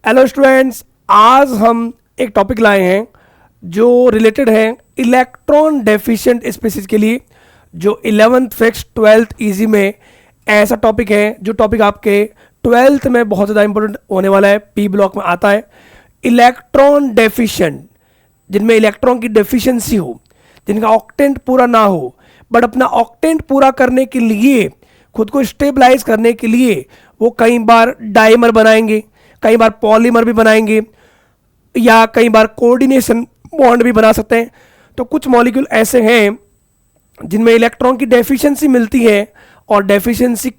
Hello students, आज हम एक टॉपिक लाए हैं जो रिलेटेड है इलेक्ट्रॉन डेफिशिएंट स्पीसीज के लिए। जो 11th फिक्स 12th इजी में ऐसा टॉपिक है जो टॉपिक आपके 12th में बहुत ज़्यादा इंपॉर्टेंट होने वाला है, पी ब्लॉक में आता है। इलेक्ट्रॉन डेफिशिएंट, जिनमें इलेक्ट्रॉन की डेफिशिएंसी हो, जिनका ऑक्टेंट पूरा ना हो, बट अपना ऑक्टेंट पूरा करने के लिए, खुद को स्टेबलाइज करने के लिए वो कई बार डाइमर बनाएंगे, कई बार पॉलीमर भी बनाएंगे, या कई बार कोऑर्डिनेशन बॉन्ड भी बना सकते हैं। तो कुछ मॉलिक्यूल ऐसे हैं जिनमें इलेक्ट्रॉन की डेफिशिएंसी मिलती है और डेफिशिएंसी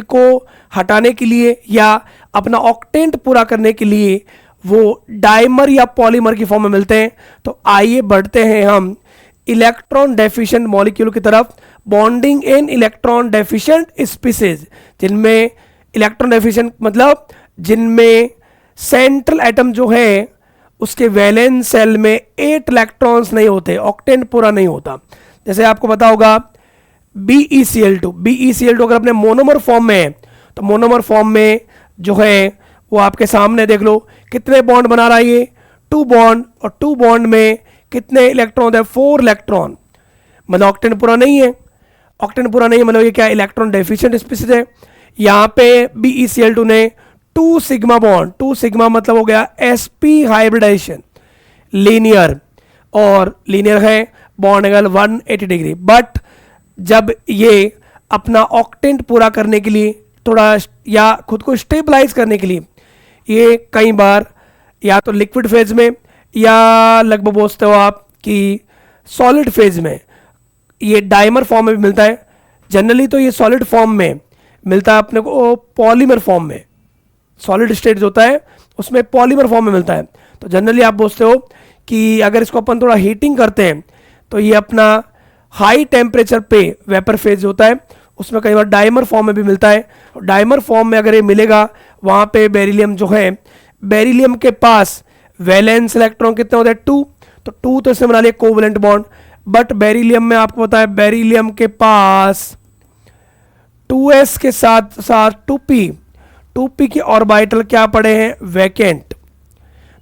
को हटाने के लिए या अपना ऑक्टेंट पूरा करने के लिए वो डाइमर या पॉलीमर की फॉर्म में मिलते हैं। तो आइए बढ़ते हैं हम इलेक्ट्रॉन डेफिशिएंट मॉलिक्यूल की तरफ। Bonding in electron deficient species, जिनमें इलेक्ट्रॉन डेफिशिएंट मतलब जिनमें सेंट्रल एटम जो है उसके वैलेंस सेल में 8 इलेक्ट्रॉन्स नहीं होते, ऑक्टेंट पूरा नहीं होता। जैसे आपको पता होगा BeCl2 अगर अपने मोनोमर फॉर्म में है तो मोनोमर फॉर्म में जो है वो आपके सामने देख लो कितने बॉन्ड बना रहा है ये 2 बॉन्ड, और 2 बॉन्ड में कितने इलेक्ट्रॉन है 4 इलेक्ट्रॉन, मतलब ऑक्टेंट पूरा नहीं है। ऑक्टेंट पूरा नहीं है मतलब ये क्या इलेक्ट्रॉन डेफिशिएंट स्पीसीज है। यहाँ पे BeCl2 ने 2 सिग्मा बॉन्ड, 2 सिग्मा मतलब हो गया sp हाइब्रिडाइजेशन, लीनियर, और लीनियर है बॉन्ड एंगल 180 डिग्री। बट जब ये अपना ऑक्टेंट पूरा करने के लिए थोड़ा या खुद को स्टेबलाइज करने के लिए ये कई बार या तो लिक्विड फेज में या लगभग बोलते हो आप कि सॉलिड फेज में ये डाइमर फॉर्म में भी मिलता है। जनरली तो ये सॉलिड फॉर्म में मिलता है अपने को, पॉलीमर फॉर्म में, सॉलिड स्टेट जो होता है उसमें पॉलीमर फॉर्म में मिलता है। तो जनरली आप बोलते हो कि अगर इसको अपन थोड़ा हीटिंग करते हैं तो ये अपना हाई टेम्परेचर पे वेपर फेज होता है, उसमें कई बार डाइमर फॉर्म में भी मिलता है। डाइमर फॉर्म में अगर ये मिलेगा वहाँ पे बेरिलियम जो है, बेरिलियम के पास वैलेंस इलेक्ट्रॉन कितने होते हैं 2, तो 2 तो इससे बना लिया कोवलेंट बॉन्ड। बट बेरिलियम में आपको पता है बेरिलियम के पास 2s के साथ साथ 2p की ऑर्बिटल क्या पड़े हैं वैकेंट।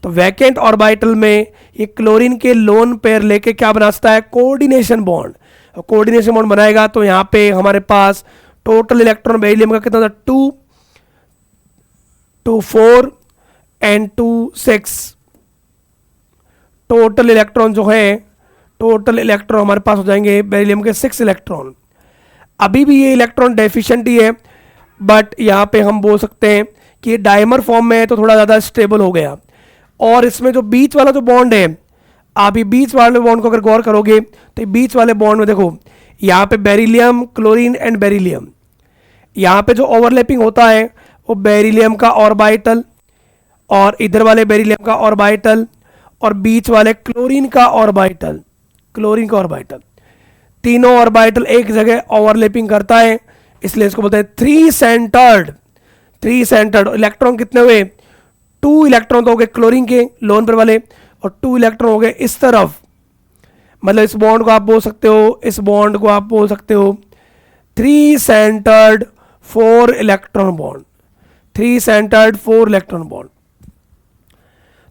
तो वैकेंट ऑर्बिटल में ये क्लोरीन के लोन पेयर लेके क्या बना सकता है कोऑर्डिनेशन बॉन्ड, और कोऑर्डिनेशन बॉन्ड बनाएगा तो यहाँ पे हमारे पास टोटल इलेक्ट्रॉन बेरिलियम का कितना था 2, 2 4 एंड 2 6। टोटल इलेक्ट्रॉन जो है, टोटल इलेक्ट्रॉन हमारे पास हो जाएंगे बेरिलियम के 6 इलेक्ट्रॉन। अभी भी ये इलेक्ट्रॉन डेफिशिएंट ही है, बट यहाँ पे हम बोल सकते हैं कि ये डाइमर फॉर्म में है तो थोड़ा ज़्यादा स्टेबल हो गया। और इसमें जो बीच वाला जो बॉन्ड है, आप ये बीच वाले बॉन्ड को अगर गौर करोगे तो ये बीच वाले बॉन्ड में देखो यहाँ पे बेरिलियम, क्लोरीन एंड बेरिलियम, यहाँ पे जो ओवरलैपिंग होता है वो बेरिलियम का ऑर्बिटल और इधर वाले बेरिलियम का ऑर्बिटल और बीच वाले क्लोरीन का ऑर्बिटल, तीनों ऑर्बिटल एक जगह ओवरलैपिंग करता है, इसलिए इसको बोलते हैं 3 सेंटर्ड। इलेक्ट्रॉन कितने हुए 2 इलेक्ट्रॉन तो हो गए क्लोरीन के लोन पर वाले और 2 इलेक्ट्रॉन हो गए इस तरफ। मतलब इस बॉन्ड को आप बोल सकते हो, इस बॉन्ड को आप बोल सकते हो 3 centred 4 electron bond, 3 centred 4 electron bond.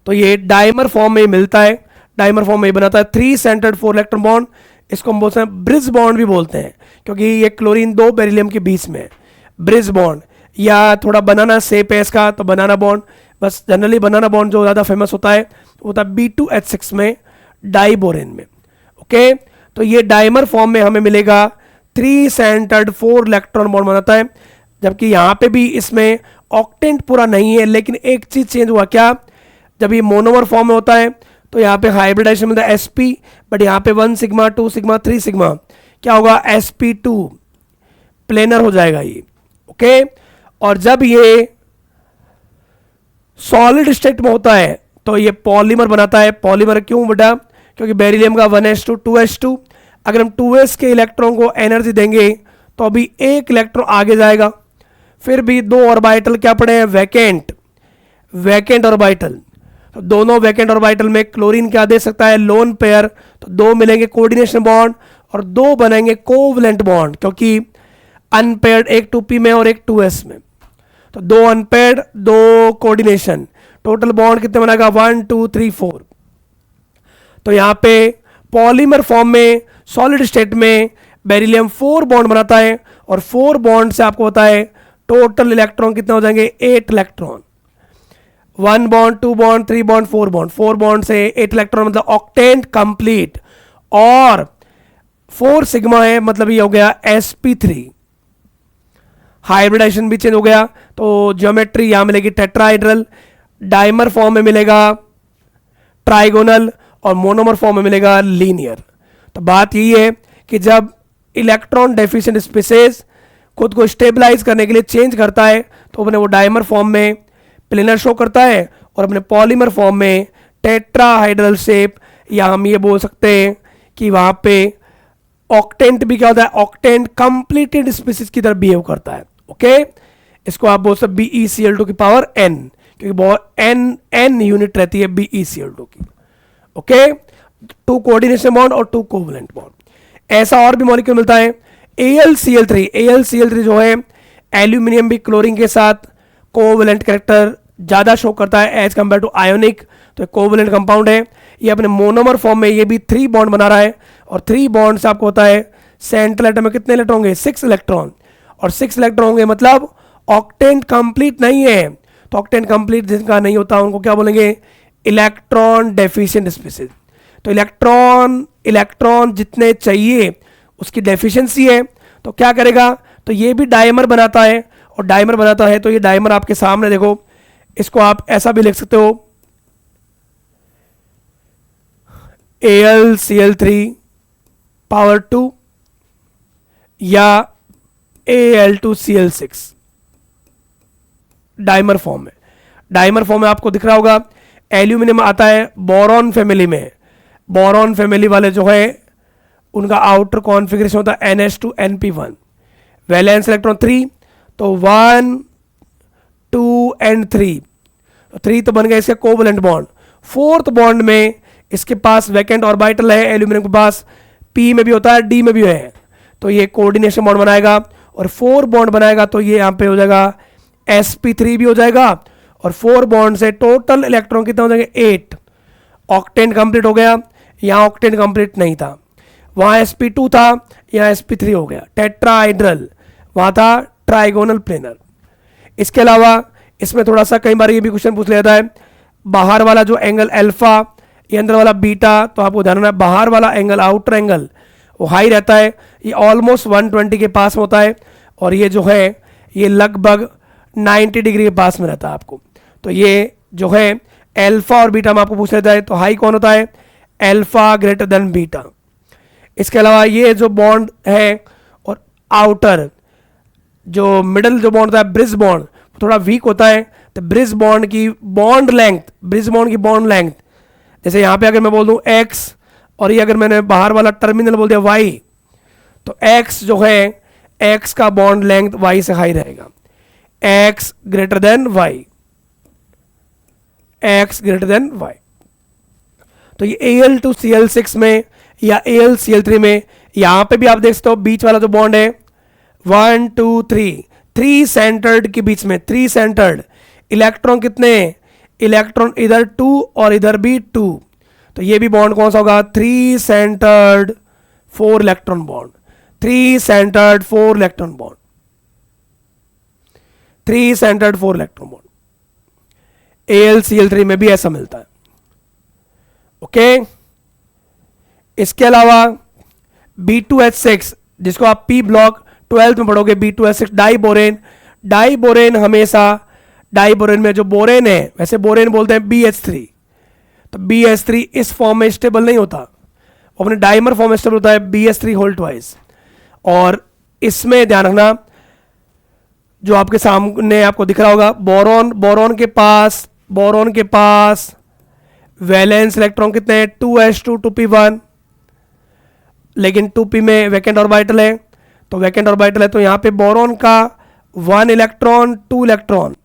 तो ये डाइमर फॉर्म में मिलता है, डाइमर फॉर्म में बनाता है 3 सेंटर्ड 4 इलेक्ट्रॉन बॉन्ड। इसको हम बोलते हैं ब्रिज बॉन्ड भी बोलते हैं, क्योंकि ये क्लोरीन 2 बेरिलियम के बीच में ब्रिज बॉन्ड, या थोड़ा बनाना शेप है इसका तो बनाना बॉन्ड। बस जनरली बनाना बॉन्ड जो ज़्यादा फेमस होता है वो होता है B2H6 में, डाइबोरेन में। ओके, तो ये डाइमर फॉर्म में हमें मिलेगा 3 सेंटर्ड 4 इलेक्ट्रॉन बॉन्ड बनाता है। जबकि यहाँ पे भी इसमें ऑक्टेंट पूरा नहीं है, लेकिन एक चीज़ चेंज हुआ क्या, जब ये मोनोमर फॉर्म में होता है तो यहाँ पे हाइब्रिडाइजेशन मिलता है sp, बट यहाँ पे 1 सिग्मा 2 सिग्मा 3 सिग्मा क्या होगा sp2 प्लेनर हो जाएगा ये। ओके, और जब ये सॉलिड स्टेट में होता है तो ये पॉलीमर बनाता है। पॉलीमर क्यों बेटा, क्योंकि बेरिलियम का 1s2 2s2, अगर हम 2s के इलेक्ट्रॉन को एनर्जी देंगे तो अभी 1 इलेक्ट्रॉन आगे जाएगा, फिर भी 2 ऑर्बिटल क्या पड़े हैं वैकेंट ऑर्बिटल। तो दोनों वैकेंट ऑर्बिटल में क्लोरीन क्या दे सकता है लोन पेयर, तो 2 मिलेंगे कोऑर्डिनेशन बॉन्ड और 2 बनेंगे कोवलेंट बॉन्ड, क्योंकि अनपेयर्ड एक 2p में और एक 2s में। तो 2 अनपेड 2 कोऑर्डिनेशन, टोटल बॉन्ड कितने बनाएगा 1 2 3 4। तो यहाँ पे पॉलीमर फॉर्म में सॉलिड स्टेट में बेरिलियम 4 बॉन्ड बनाता है और 4 बॉन्ड से आपको पता है टोटल इलेक्ट्रॉन कितने हो जाएंगे 8 electron. 1 bond 2 bond 3 bond 4 bond, 4 bond से 8 इलेक्ट्रॉन मतलब ऑक्टेंट कंप्लीट। और 4 सिग्मा है मतलब ये हो गया sp3। हाइब्रिडाइजेशन भी चेंज हो गया तो ज्योमेट्री यहां मिलेगी टेट्राहाइड्रल, डाइमर फॉर्म में मिलेगा ट्राइगोनल और मोनोमर फॉर्म में मिलेगा लीनियर। तो बात यही है कि जब इलेक्ट्रॉन डेफिशिएंट स्पीसीज खुद को स्टेबलाइज करने के लिए चेंज करता है तो अपने वो डाइमर फॉर्म में प्लेनर शो करता है और अपने पॉलीमर फॉर्म में टेट्राहाइड्रल शेप, या हम ये बोल सकते हैं कि वहां पे ऑक्टेंट भी क्या होता है, ऑक्टेंट कंप्लीटेड स्पीसीज की तरह बिहेव करता है। ओके, इसको आप बोल सकते BeCl2 की पावर n, क्योंकि बहुत n यूनिट रहती है BeCl2 की। ओके, 2 कोऑर्डिनेशन बॉन्ड और 2 कोवलेंट बॉन्ड। ऐसा और भी मॉलिक्यूल मिलता है AlCl3। AlCl3 जो है एल्यूमिनियम भी क्लोरीन के साथ कोवलेंट कैरेक्टर ज्यादा शो करता है एज कंपेयर टू आयोनिक, तो कोवलेंट कंपाउंड है। ये अपने मोनोमर फॉर्म में ये भी 3 बॉन्ड बना रहा है और 3 बॉन्ड से आपको होता है सेंट्रल एटम में कितने इलेक्ट्रॉन होंगे 6 इलेक्ट्रॉन, और 6 इलेक्ट्रॉन होंगे मतलब ऑक्टेंट कंप्लीट नहीं है। तो ऑक्टेंट कंप्लीट जिनका नहीं होता उनको क्या बोलेंगे इलेक्ट्रॉन डेफिशिएंट स्पीसीज। तो इलेक्ट्रॉन जितने चाहिए उसकी डेफिशिएंसी है, तो क्या करेगा, तो ये भी डायमर बनाता है और डायमर बनाता है तो ये डायमर आपके सामने देखो, इसको आप ऐसा भी लिख सकते हो AlCl3 पावर 2 या Al2Cl6 डायमर फॉर्म में। डायमर फॉर्म में आपको दिख रहा होगा एल्यूमिनियम आता है बोरॉन फैमिली में। बोरॉन फैमिली वाले जो है उनका आउटर कॉन्फ़िगरेशन होता है NH2NP1, वैलेंस इलेक्ट्रॉन 3, तो 1 2 एंड 3, 3 तो बन गया इसका कोवलेंट बॉन्ड। 4th बॉन्ड में इसके पास वैकेंट ऑर्बिटल है, एल्यूमिनियम के पास P में भी होता है D में भी है, तो ये कोऑर्डिनेशन बॉन्ड बनाएगा और 4 बॉन्ड बनाएगा तो ये यहाँ पे हो जाएगा sp3 भी हो जाएगा और 4 बॉन्ड से टोटल इलेक्ट्रॉन कितना हो जाएंगे 8। ऑक्टेन कंप्लीट हो गया, यहाँ ऑक्टेन कंप्लीट नहीं था, वहाँ sp2 था, यहाँ sp3 हो गया टेट्राहाइड्रल, वहाँ था ट्राइगोनल प्लेनर। इसके अलावा इसमें थोड़ा सा कई बार ये भी क्वेश्चन पूछ लिया जाता है बाहर वाला जो एंगल अल्फा ये अंदर वाला बीटा, तो आपको ध्यान रखना है बाहर वाला एंगल आउटर एंगल वो हाई रहता है, ये ऑलमोस्ट 120 के पास में होता है और ये जो है ये लगभग 90 डिग्री के पास में रहता है आपको। तो ये जो है अल्फा और बीटा में आपको पूछ लेता है, तो हाई कौन होता है अल्फा ग्रेटर देन बीटा। इसके अलावा ये जो बॉन्ड है और आउटर जो मिडल जो बॉन्ड होता है ब्रिज बॉन्ड थोड़ा वीक होता है, तो ब्रिज बॉन्ड की बॉन्ड लेंथ जैसे यहाँ पे अगर मैं बोल दूं x और ये अगर मैंने बाहर वाला टर्मिनल बोल दिया y, तो x जो है x का बॉन्ड लेंथ y से हाई रहेगा, x ग्रेटर देन y। तो ये Al2Cl6 में या AlCl3 में यहां पे भी आप देख सकते हो बीच वाला जो बॉन्ड है 1 2 3 सेंटर्ड के बीच में 3 सेंटर्ड, इलेक्ट्रॉन कितने, इलेक्ट्रॉन इधर 2 और इधर भी 2, तो ये भी बॉन्ड कौन सा होगा 3 centred 4 electron bond, 3 centred 4 electron bond, 3 centred 4 electron bond. AlCl3 में भी ऐसा मिलता है। ओके, इसके अलावा B2H6 जिसको आप P ब्लॉक 12th में पढ़ोगे, B2H6 डाइबोरेन हमेशा डाइबोरेन में जो बोरेन है वैसे बोरेन बोलते हैं BH3, तो BH3 इस फॉर्म में स्टेबल नहीं होता, वो अपने डाइमर फॉर्म में स्टेबल होता है BH3 होल ट्वाइस। और इसमें ध्यान रखना जो आपके सामने आपको दिख रहा होगा बोरॉन के पास वैलेंस इलेक्ट्रॉन कितने हैं 2s2 2p1, लेकिन 2p में वैकेंट ऑर्बिटल है, तो वैकेंट ऑर्बिटल है तो यहाँ पे बोरॉन का 1 इलेक्ट्रॉन 2 इलेक्ट्रॉन,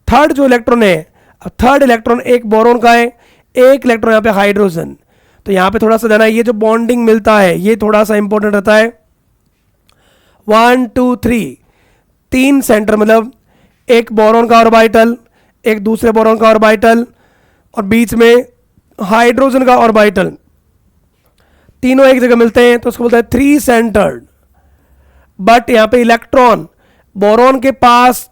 थर्ड जो इलेक्ट्रॉन है अब थर्ड इलेक्ट्रॉन एक बोरॉन का है, 1 इलेक्ट्रॉन यहाँ पे हाइड्रोजन, तो यहाँ पे थोड़ा सा देना ये जो बॉन्डिंग मिलता है ये थोड़ा सा इंपॉर्टेंट रहता है। 1 2 3 3 सेंटर मतलब एक बोरॉन का ऑर्बिटल, एक दूसरे बोरॉन का ऑर्बिटल, और बीच में हाइड्रोजन का ऑर्बिटल, तीनों एक जगह मिलते हैं तो उसको बोलते हैं थ्री सेंटर्ड। बट यहां पे इलेक्ट्रॉन, बोरॉन के पास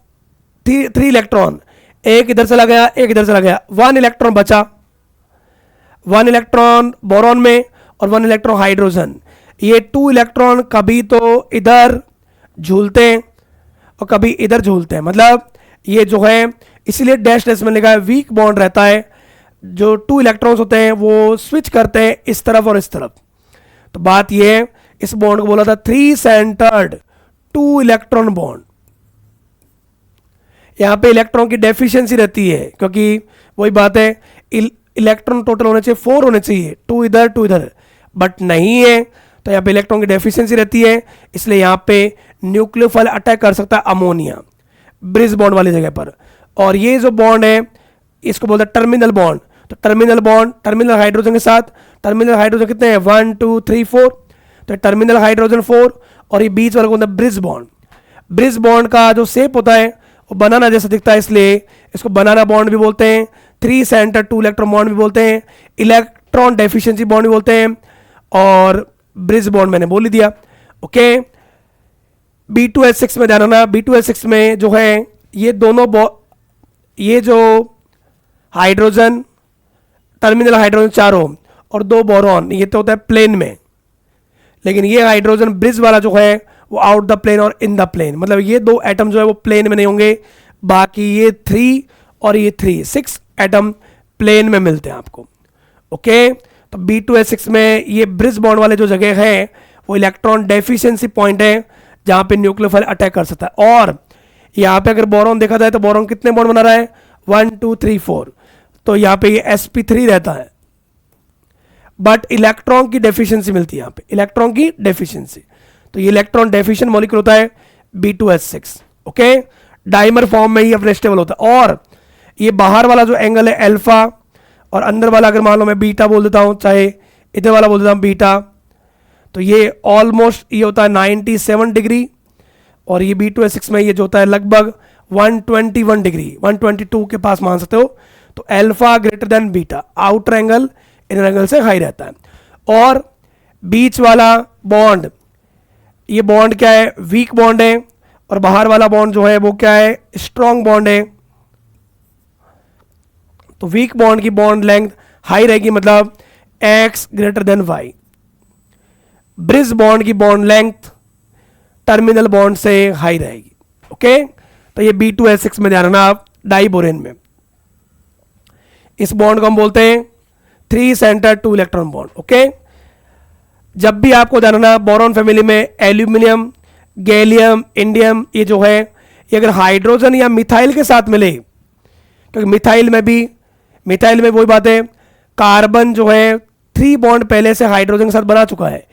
थ्री इलेक्ट्रॉन, एक इधर चला गया, एक इधर चला गया, वन इलेक्ट्रॉन बचा, वन इलेक्ट्रॉन बोरॉन में और वन इलेक्ट्रॉन हाइड्रोजन। ये टू इलेक्ट्रॉन कभी तो इधर झूलते हैं और कभी इधर झूलते हैं, मतलब ये जो है इसीलिए डैश डैश में लिखा है वीक बॉन्ड रहता है। जो टू इलेक्ट्रॉन्स होते हैं वो स्विच करते हैं इस तरफ और इस तरफ। तो बात ये है, इस बॉन्ड को बोला था three centred two electron bond. यहां पे इलेक्ट्रॉन की डेफिशिएंसी रहती है, क्योंकि वही बात है, इलेक्ट्रॉन टोटल होने चाहिए 4 होने चाहिए, टू इधर, बट नहीं है, तो यहाँ पे इलेक्ट्रॉन की डेफिशिएंसी रहती है, इसलिए यहाँ पे न्यूक्लियोफाइल अटैक कर सकता है अमोनिया ब्रिज बॉन्ड वाली जगह पर। और ये जो बॉन्ड है इसको बोलते हैं टर्मिनल बॉन्ड। तो टर्मिनल बॉन्ड टर्मिनल हाइड्रोजन के साथ, टर्मिनल हाइड्रोजन कितने हैं 1 2 3 4, तो टर्मिनल हाइड्रोजन 4, और ये बीच वाला को बोलते हैं ब्रिज बॉन्ड। ब्रिज बॉन्ड का जो शेप होता है वो बनाना जैसा दिखता है, इसलिए इसको बनाना बॉन्ड भी बोलते हैं, three centre two electron bond भी बोलते हैं, इलेक्ट्रॉन डेफिशिएंसी बॉन्ड भी बोलते हैं, और ब्रिज बॉन्ड मैंने बोल ही दिया। ओके, B2H6 में ध्यान रखना, B2H6 में जो है ये दोनों ये जो हाइड्रोजन, टर्मिनल हाइड्रोजन चारों और दो बोरॉन, ये तो होता है प्लेन में, लेकिन ये हाइड्रोजन ब्रिज वाला जो है वो आउट द प्लेन और इन द प्लेन, मतलब ये दो एटम जो है वो प्लेन में नहीं होंगे, बाकी ये 3 और ये 3 6 एटम प्लेन में मिलते हैं आपको। ओके, तो B2H6 में ये ब्रिज बॉन्ड वाले जो जगह है वो इलेक्ट्रॉन डेफिशिएंसी पॉइंट है जहां पे न्यूक्लियोफाइल अटैक कर सकता है। और यहाँ पे अगर बोरॉन देखा जाए तो बोरॉन कितने बॉन्ड बना रहा है 1 2 3 4, तो यहाँ पे ये sp3 रहता है, बट इलेक्ट्रॉन की डेफिशिएंसी मिलती है यहाँ पे, इलेक्ट्रॉन की डेफिशिएंसी, तो ये इलेक्ट्रॉन डेफिशिएंट मॉलिक्यूल होता है B2H6। ओके, डाइमर फॉर्म में ही अपने स्टेबल होता है। और ये बाहर वाला जो एंगल है अल्फा, और अंदर वाला अगर मान लो मैं बीटा बोल देता हूँ, चाहे इधर वाला बोल देता हूँ बीटा, तो ये ऑलमोस्ट ये होता है 97 डिग्री, और ये B2H6 में ये जो होता है लगभग 121 डिग्री, 122 के पास मान सकते हो। तो alpha greater than beta, outer angle inner angle से हाई रहता है। और बीच वाला बॉन्ड, ये बॉन्ड क्या है वीक बॉन्ड है, और बाहर वाला बॉन्ड जो है वो क्या है स्ट्रॉन्ग बॉन्ड है। तो वीक बॉन्ड की बॉन्ड लेंथ हाई रहेगी, मतलब x greater than y। Bridge bond की बॉन्ड लेंथ टर्मिनल बॉन्ड से हाई रहेगी। ओके, तो ये B2H6 में ध्यान रखना आप, डाइबोरेन में इस बॉन्ड को हम बोलते हैं three centre two electron bond. Okay, जब भी आपको ध्यान रखना बोरॉन फैमिली में एल्यूमिनियम, गैलियम, इंडियम, ये जो है ये अगर हाइड्रोजन या मिथाइल के साथ मिले, क्योंकि मिथाइल में वही बात है, कार्बन जो है 3 बॉन्ड पहले से हाइड्रोजन के साथ बना चुका है,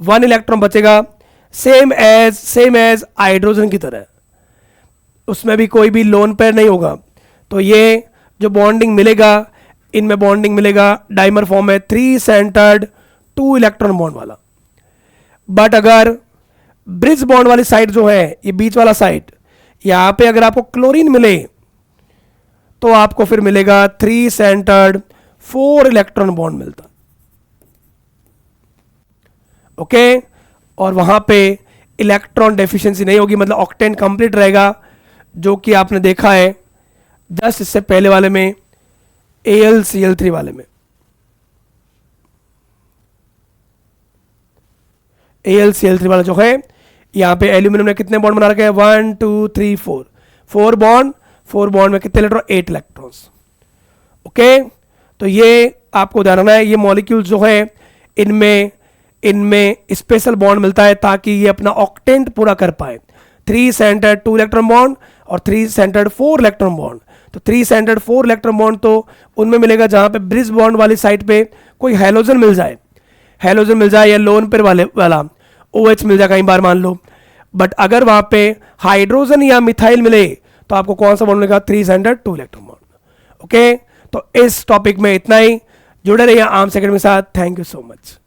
1 इलेक्ट्रॉन बचेगा, सेम एज हाइड्रोजन की तरह, उसमें भी कोई भी लोन पेयर नहीं होगा। तो ये जो बॉन्डिंग मिलेगा, इनमें बॉन्डिंग मिलेगा डाइमर फॉर्म में 3 सेंटर्ड 2 इलेक्ट्रॉन बॉन्ड वाला। बट अगर ब्रिज बॉन्ड वाली साइड जो है, ये बीच वाला साइड, यहां पे अगर आपको क्लोरीन मिले तो आपको फिर मिलेगा 3 सेंटर्ड 4 इलेक्ट्रॉन बॉन्ड मिलता। ओके, और वहां पे इलेक्ट्रॉन डेफिशिएंसी नहीं होगी, मतलब ऑक्टेन कंप्लीट रहेगा, जो कि आपने देखा है जस्ट इससे पहले वाले में AlCl3 वाले में। AlCl3 वाला जो है, यहां पे एल्यूमिनियम ने कितने बॉन्ड बना रखे हैं 1 2 3 4, 4 बॉन्ड में कितने इलेक्ट्रॉन 8 इलेक्ट्रॉन्स। ओके, तो ये आपको ध्यान रखना है, ये मॉलिक्यूल जो है इनमें स्पेशल बॉन्ड मिलता है ताकि ये अपना ऑक्टेंट पूरा कर पाए। 3 सेंटर्ड 2 इलेक्ट्रॉन बॉन्ड और 3 सेंटर्ड 4 इलेक्ट्रॉन बॉन्ड। तो 3 सेंटर्ड 4 इलेक्ट्रॉन बॉन्ड तो उनमें मिलेगा जहां पे ब्रिज बॉन्ड वाली साइड पे कोई हेलोजन मिल जाए या लोन पेयर वाला OH मिल जाए कई बार मान लो। बट अगर वहां पे हाइड्रोजन या मिथाइल मिले तो आपको कौन सा बॉन्ड मिलेगा 3 सेंटर्ड 2 इलेक्ट्रॉन बॉन्ड। ओके, तो इस टॉपिक में इतना ही। जुड़े रहिए आर्म्स एकेडमी के साथ। Thank you so much.